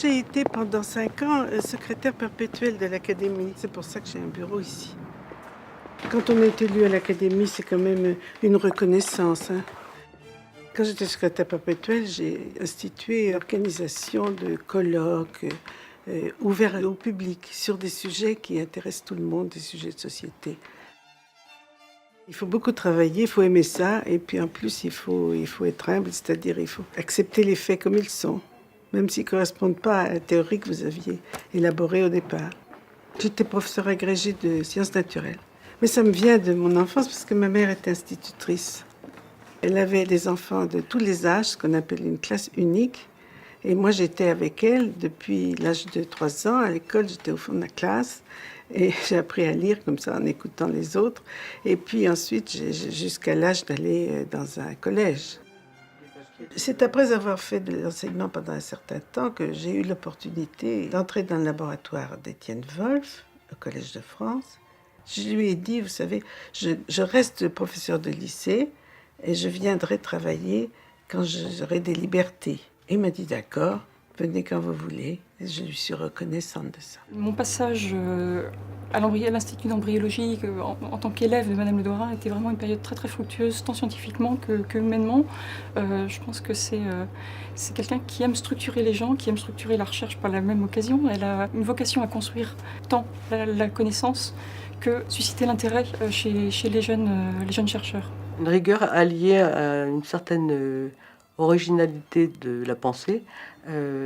j'ai été pendant 5 ans secrétaire perpétuelle de l'Académie. C'est pour ça que j'ai un bureau ici. Quand on est élu à l'Académie, c'est quand même une reconnaissance, hein. Quand j'étais secrétaire perpétuelle, j'ai institué l'organisation de colloques ouverts au public sur des sujets qui intéressent tout le monde, des sujets de société. Il faut beaucoup travailler, il faut aimer ça, et puis en plus il faut être humble, c'est-à-dire il faut accepter les faits comme ils sont, même s'ils ne correspondent pas à la théorie que vous aviez élaborée au départ. J'étais professeure agrégée de sciences naturelles, mais ça me vient de mon enfance parce que ma mère était institutrice. Elle avait des enfants de tous les âges, ce qu'on appelle une classe unique, et moi j'étais avec elle depuis l'âge de 3 ans. À l'école, j'étais au fond de la classe. Et j'ai appris à lire comme ça en écoutant les autres. Et puis ensuite, jusqu'à l'âge d'aller dans un collège. C'est après avoir fait de l'enseignement pendant un certain temps que j'ai eu l'opportunité d'entrer dans le laboratoire d'Étienne Wolf, au Collège de France. Je lui ai dit, vous savez, je reste professeur de lycée et je viendrai travailler quand j'aurai des libertés. Il m'a dit d'accord. Venez quand vous voulez, et je lui suis reconnaissante de ça. Mon passage à l'Institut d'embryologie en tant qu'élève de Madame Ledorin était vraiment une période très très fructueuse, tant scientifiquement que humainement. Je pense que c'est quelqu'un qui aime structurer les gens, qui aime structurer la recherche par la même occasion. Elle a une vocation à construire tant la connaissance que susciter l'intérêt chez les jeunes chercheurs. Une rigueur alliée à une certaine originalité de la pensée,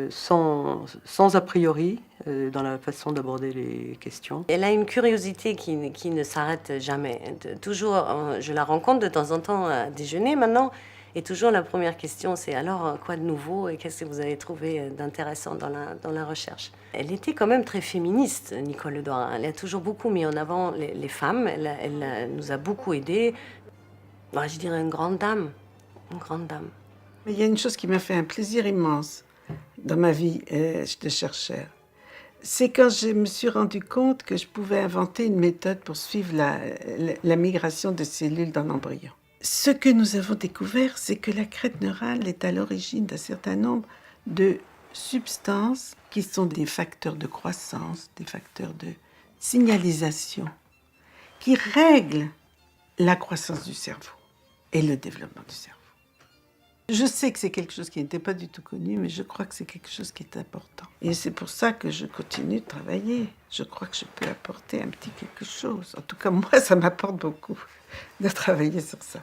sans a priori dans la façon d'aborder les questions. Elle a une curiosité qui ne s'arrête jamais. Toujours, je la rencontre de temps en temps à déjeuner maintenant, et toujours la première question c'est alors quoi de nouveau et qu'est-ce que vous avez trouvé d'intéressant dans la recherche. Elle était quand même très féministe, Nicole Ledorin. Elle a toujours beaucoup mis en avant les femmes, elle nous a beaucoup aidés. Bon, je dirais une grande dame, une grande dame. Mais il y a une chose qui m'a fait un plaisir immense dans ma vie de chercheur. C'est quand je me suis rendu compte que je pouvais inventer une méthode pour suivre la migration de cellules dans l'embryon. Ce que nous avons découvert, c'est que la crête neurale est à l'origine d'un certain nombre de substances qui sont des facteurs de croissance, des facteurs de signalisation, qui règlent la croissance du cerveau et le développement du cerveau. Je sais que c'est quelque chose qui n'était pas du tout connu, mais je crois que c'est quelque chose qui est important. Et c'est pour ça que je continue de travailler. Je crois que je peux apporter un petit quelque chose. En tout cas, moi, ça m'apporte beaucoup de travailler sur ça.